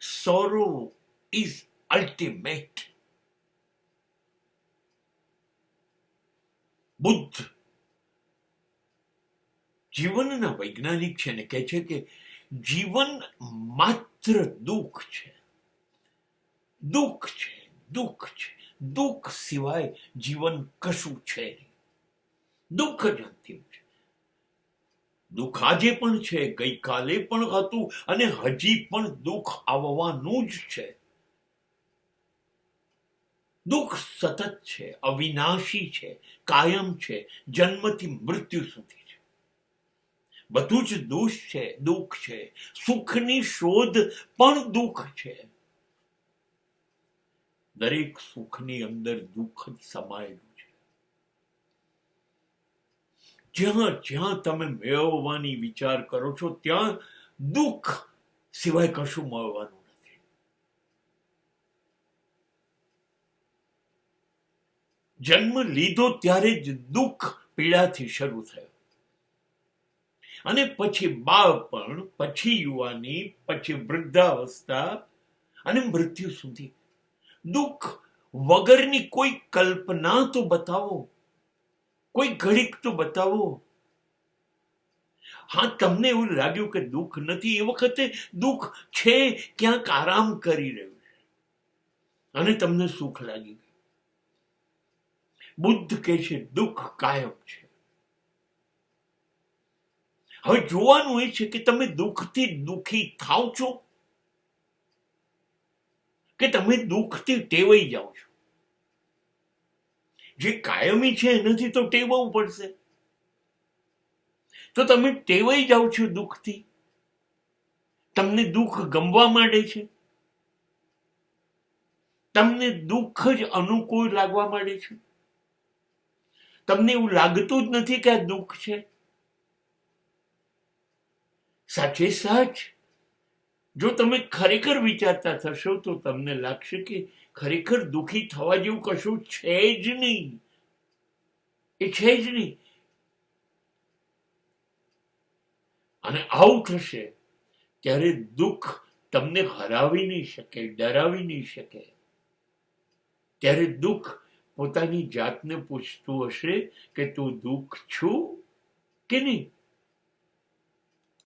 sorrow is ultimate. Buddha જીવનના વૈજ્ઞાનિક છે ને કહે છે કે જીવન માત્ર દુઃખ છે, દુઃખ છે, દુઃખ છે. દુઃખ સિવાય જીવન કશું છે નહીં. દુઃખ જ અંતિમ છે. દુઃખ આજે પણ છે, ગઈકાલે પણ હતું અને હજી પણ દુઃખ આવવાનું જ છે. દુઃખ સતત છે, અવિનાશી છે, કાયમ છે, જન્મથી મૃત્યુ સુધી છે. બધું જ દુઃખ છે. સુખની શોધ પણ દુઃખ છે. દરેક સુખની અંદર દુઃખ જ સમાયેલું છે. જ્યાં જ્યાં તમે મેળવવાની વિચાર કરો છો ત્યાં દુઃખ સિવાય કશું મળવાનું નથી. જન્મ લીધો ત્યારે જ દુઃખ પીડાથી શરૂ થયો અને પછી બાળપણ, પછી યુવાની, પછી વૃદ્ધાવસ્થા અને મૃત્યુ સુધી દુઃખ વગરની કોઈ કલ્પના તો બતાવો, કોઈ ઘડીક તો બતાવો. હા, તમને એવું લાગ્યું કે દુઃખ નથી, એ વખતે દુઃખ છે, ક્યાંક આરામ કરી રહ્યું છે અને તમને સુખ લાગી ગયું. બુદ્ધ કહે છે દુઃખ કાયમ છે. હવે જોવાનું એ છે કે તમે દુઃખથી દુઃખી થાવ છો કે તમે દુઃખથી ટેવાઈ જાઓ છો. જે કાયમી છે એનાથી તો ટેવાવું પડશે. તો તમે ટેવાઈ જાઓ છો દુઃખથી, તમને દુઃખ ગમવા માંડે છે, તમને દુઃખ જ અનુકૂળ લાગવા માંડે છે. તમને એવું લાગતું જ નથી કે આ દુઃખ છે. સાચે સાચ જો તમે ખરેખર વિચારતા થશો તો તમને લાગશે કે ખરેખર દુઃખી થવા જેવું કશું છે જ નહીં. એ છે જ નહીં. અને આવું થશે ત્યારે દુઃખ તમને હરાવી નહીં શકે, ડરાવી નહીં શકે. ત્યારે દુઃખ પોતાની જાતને પૂછતું હશે કે તું દુઃખ છું કે નહીં.